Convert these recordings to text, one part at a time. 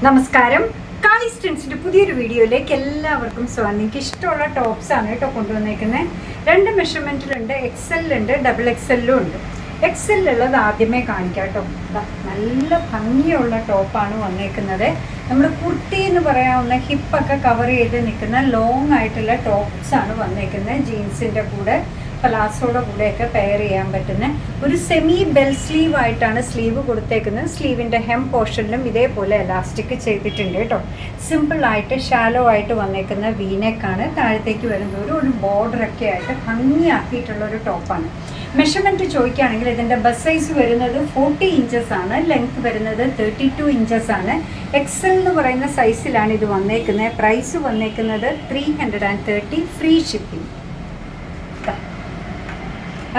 നമസ്കാരം. കാളീസ് ട്രെൻഡ്സിന്റെ പുതിയൊരു വീഡിയോയിലേക്ക് എല്ലാവർക്കും സ്വാഗതം. എനിക്ക് ഇഷ്ടമുള്ള ടോപ്സ് ആണ് കേട്ടോ കൊണ്ടുവന്നേക്കുന്നത്. രണ്ട് മെഷർമെന്റിലുണ്ട്, XL ഉണ്ട്, XXL ഉണ്ട്. XL ഉള്ളത് ആദ്യമേ കാണിക്കാം കേട്ടോ. നല്ല ഭംഗിയുള്ള ടോപ്പാണ് വന്നേക്കുന്നത്. നമ്മൾ കുർത്തി എന്ന് പറയാവുന്ന ഹിപ്പൊക്കെ കവർ ചെയ്ത് നിൽക്കുന്ന ലോങ് ആയിട്ടുള്ള ടോപ്സ് ആണ് വന്നേക്കുന്നത്. ജീൻസിൻ്റെ കൂടെ പലാസോയുടെ കൂടെയൊക്കെ പെയർ ചെയ്യാൻ പറ്റുന്ന ഒരു സെമി ബെൽ സ്ലീവ് ആയിട്ടാണ് സ്ലീവ് കൊടുത്തേക്കുന്നത്. സ്ലീവിൻ്റെ ഹെം പോർഷനിലും ഇതേപോലെ എലാസ്റ്റിക് ചെയ്തിട്ടുണ്ട് കേട്ടോ. സിമ്പിളായിട്ട് ഷാലോ ആയിട്ട് വന്നേക്കുന്ന വീനെക്കാണ്. താഴത്തേക്ക് വരുന്നത് ഒരു ബോർഡറൊക്കെ ആയിട്ട് ഭംഗിയാക്കിയിട്ടുള്ളൊരു ടോപ്പാണ്. മെഷർമെൻറ്റ് ചോദിക്കുകയാണെങ്കിൽ ഇതിൻ്റെ ബസ് സൈസ് വരുന്നത് 40 ഇഞ്ചസ് ആണ്. ലെങ്ത് വരുന്നത് 32 ഇഞ്ചസ് ആണ്. XL എന്ന് പറയുന്ന സൈസിലാണ് ഇത് വന്നേക്കുന്നത്. പ്രൈസ് വന്നേക്കുന്നത് 330, ഫ്രീ ഷിപ്പിംഗ്.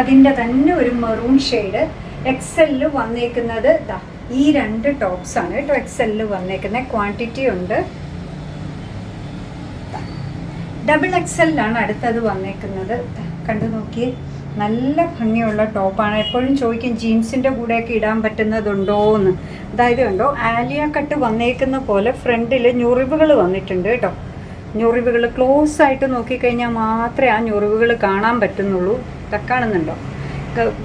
അതിൻ്റെ തന്നെ ഒരു മെറൂൺ ഷെയ്ഡ് XL വന്നേക്കുന്നത് ഈ രണ്ട് ടോപ്സ് ആണ് കേട്ടോ. XL വന്നേക്കുന്ന ക്വാണ്ടിറ്റി ഉണ്ട്. XXL ആണ് അടുത്തത് വന്നേക്കുന്നത്. കണ്ടു നോക്കിയേ, നല്ല ഭംഗിയുള്ള ടോപ്പാണ്. എപ്പോഴും ചോദിക്കും ജീൻസിൻ്റെ കൂടെയൊക്കെ ഇടാൻ പറ്റുന്നതുണ്ടോ എന്ന്. അതായത് കണ്ടോ, ആലിയ കട്ട് വന്നേക്കുന്ന പോലെ ഫ്രണ്ടിൽ ഞൊറിവുകൾ വന്നിട്ടുണ്ട് കേട്ടോ. ഞൊറിവുകൾ ക്ലോസ് ആയിട്ട് നോക്കിക്കഴിഞ്ഞാൽ മാത്രമേ ആ ഞൊറിവുകൾ കാണാൻ പറ്റുന്നുള്ളൂ. കാണുന്നുണ്ടോ?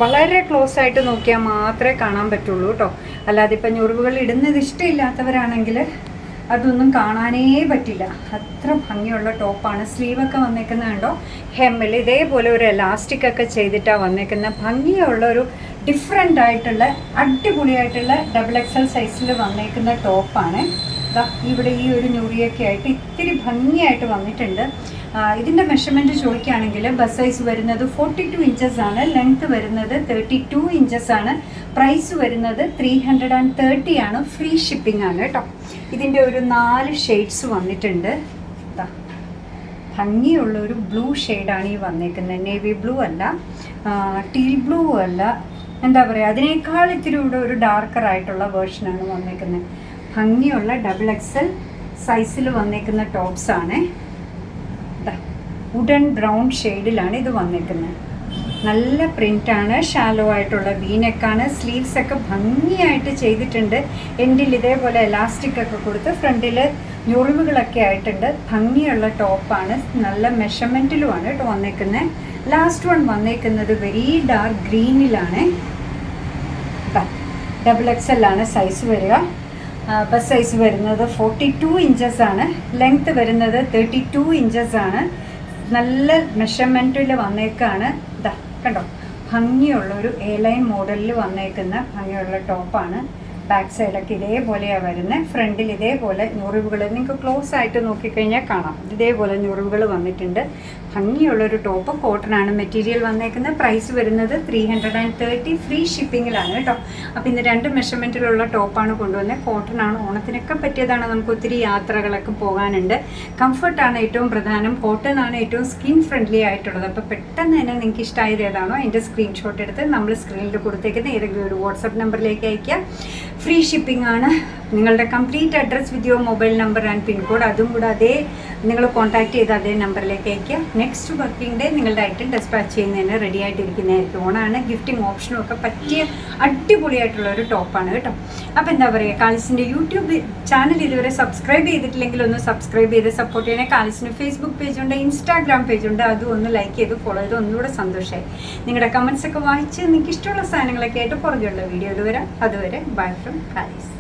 വളരെ ക്ലോസ് ആയിട്ട് നോക്കിയാൽ മാത്രമേ കാണാൻ പറ്റുള്ളൂ കേട്ടോ. അല്ലാതെ ഇപ്പം ഞൊറിവുകൾ ഇടുന്നത് ഇഷ്ടമില്ലാത്തവരാണെങ്കിൽ അതൊന്നും കാണാനേ പറ്റില്ല. അത്ര ഭംഗിയുള്ള ടോപ്പാണ്. സ്ലീവൊക്കെ വന്നേക്കുന്നത് കണ്ടോ, ഹെമ്മിൽ ഇതേപോലെ ഒരു എലാസ്റ്റിക് ഒക്കെ ചെയ്തിട്ടാണ് വന്നേക്കുന്ന ഭംഗിയുള്ള ഒരു ഡിഫറെൻ്റ് ആയിട്ടുള്ള അടിപൊളിയായിട്ടുള്ള XXL സൈസിൽ വന്നേക്കുന്ന ടോപ്പാണ്. ഇവിടെ ഈ ഒരു ഞൊറിയൊക്കെ ആയിട്ട് ഇത്തിരി ഭംഗിയായിട്ട് വന്നിട്ടുണ്ട്. ഇതിൻ്റെ മെഷർമെൻറ്റ് ചോദിക്കുകയാണെങ്കിൽ ബസ് സൈസ് വരുന്നത് 42 ഇഞ്ചസ് ആണ്. ലെങ്ത് വരുന്നത് 32 ഇഞ്ചസ് ആണ്. പ്രൈസ് വരുന്നത് 330 ആണ്. ഫ്രീ ഷിപ്പിംഗ് ആണ് കേട്ടോ. ഇതിൻ്റെ ഒരു 4 ഷെയ്ഡ്സ് വന്നിട്ടുണ്ട്. ഭംഗിയുള്ള ഒരു ബ്ലൂ ഷെയ്ഡാണ് ഈ വന്നേക്കുന്നത്. നേവി ബ്ലൂ അല്ല, ടീൽ ബ്ലൂ അല്ല, എന്താ പറയുക, അതിനേക്കാൾ ഇത്തിരി കൂടെ ഒരു ഡാർക്കർ ആയിട്ടുള്ള വേർഷനാണ് വന്നേക്കുന്നത്. ഭംഗിയുള്ള XXL സൈസിൽ വന്നേക്കുന്ന ടോപ്സാണ്. വുഡൻ ബ്രൗൺ ഷെയ്ഡിലാണ് ഇത് വന്നേക്കുന്നത്. നല്ല പ്രിൻ്റാണ്. ഷാലോ ആയിട്ടുള്ള വീനെക്കാണ്. സ്ലീവ്സ് ഒക്കെ ഭംഗിയായിട്ട് ചെയ്തിട്ടുണ്ട്. എൻഡിൽ ഇതേപോലെ എലാസ്റ്റിക് ഒക്കെ കൊടുത്ത് ഫ്രണ്ടിൽ ഞൊറിവുകളൊക്കെ ആയിട്ടുണ്ട്. ഭംഗിയുള്ള ടോപ്പാണ്. നല്ല മെഷർമെൻറ്റിലുമാണ് കേട്ടോ വന്നേക്കുന്നത്. ലാസ്റ്റ് വൺ വന്നേക്കുന്നത് വെരി ഡാർക്ക് ഗ്രീനിലാണ്. XXL ആണ് സൈസ് വരിക. ബസ് സൈസ് വരുന്നത് 42 ഇഞ്ചസ് ആണ്. ലെങ്ത് വരുന്നത് 32 ഇഞ്ചസ് ആണ്. നല്ല മെഷർമെൻറ്റിൽ വന്നേക്കാണ്. കണ്ടോ, ഭംഗിയുള്ള ഒരു ലൈൻ മോഡലിൽ വന്നേക്കുന്ന ഭംഗിയുള്ള ടോപ്പാണ്. ബാക്ക് സൈഡൊക്കെ ഇതേപോലെയാണ് വരുന്നത്. ഫ്രണ്ടിൽ ഇതേപോലെ ഞൊറിവുകൾ നിങ്ങൾക്ക് ക്ലോസ് ആയിട്ട് നോക്കിക്കഴിഞ്ഞാൽ കാണാം. ഇതേപോലെ ഞൊറിവുകൾ വന്നിട്ടുണ്ട്. ഭംഗിയുള്ളൊരു ടോപ്പ്. കോട്ടൺ ആണ് മെറ്റീരിയൽ വന്നേക്കുന്നത്. പ്രൈസ് വരുന്നത് 330, ഫ്രീ ഷിപ്പിങ്ങിലാണ് കേട്ടോ. അപ്പോൾ ഇന്ന് രണ്ട് മെഷർമെൻറ്റിലുള്ള ടോപ്പാണ് കൊണ്ടുവന്നത്. കോട്ടൺ ആണ്, ഓണത്തിനൊക്കെ പറ്റിയതാണ്. നമുക്ക് ഒത്തിരി യാത്രകളൊക്കെ പോകാനുണ്ട്. കംഫർട്ടാണ് ഏറ്റവും പ്രധാനം. കോട്ടൺ ആണ് ഏറ്റവും സ്കിൻ ഫ്രണ്ട്ലി ആയിട്ടുള്ളത്. അപ്പോൾ പെട്ടെന്ന് തന്നെ നിങ്ങൾക്ക് ഇഷ്ടമായത് ഏതാണോ അതിൻ്റെ സ്ക്രീൻഷോട്ട് എടുത്ത് നമ്മൾ സ്ക്രീനിൽ കൊടുത്തേക്കുന്ന ഏതെങ്കിലും ഒരു വാട്സപ്പ് നമ്പറിലേക്ക് അയയ്ക്കുക. ഫ്രീ ഷിപ്പിംഗ് ആണ്. നിങ്ങളുടെ complete address with your mobile number and pincode അതും കൂടെ അതേ നിങ്ങൾ കോൺടാക്ട് ചെയ്ത് അതേ നമ്പറിലേക്ക് അയയ്ക്കുക. നെക്സ്റ്റ് വർക്കിംഗ് ഡേ നിങ്ങളുടെ ഐറ്റം ഡെസ്പാച്ച് ചെയ്യുന്നതിന് റെഡി ആയിട്ടിരിക്കുന്നതായിരിക്കും. ഓണാണ്, ഗിഫ്റ്റിംഗ് ഓപ്ഷനും ഒക്കെ പറ്റിയ അടിപൊളിയായിട്ടുള്ള ഒരു ടോപ്പാണ് കേട്ടോ. അപ്പോൾ എന്താ പറയുക, കാളിസിൻ്റെ യൂട്യൂബ് ചാനൽ ഇതുവരെ സബ്സ്ക്രൈബ് ചെയ്തിട്ടില്ലെങ്കിൽ ഒന്ന് സബ്സ്ക്രൈബ് ചെയ്ത് സപ്പോർട്ട് ചെയ്യണേ. കാളിസിന് ഫേസ്ബുക്ക് പേജുണ്ട്, ഇൻസ്റ്റാഗ്രാം പേജുണ്ട്. അതും ഒന്ന് ലൈക്ക് ചെയ്ത് ഫോളോ ചെയ്ത് ഒന്നുകൂടെ സന്തോഷമായി. നിങ്ങളുടെ കമൻസ് ഒക്കെ വായിച്ച് നിങ്ങൾക്ക് ഇഷ്ടമുള്ള സാധനങ്ങളൊക്കെ ആയിട്ട് പുറകെയുള്ള വീഡിയോയിൽ വരാം. അതുവരെ ബൈ ഫ്രം കാളിസ്.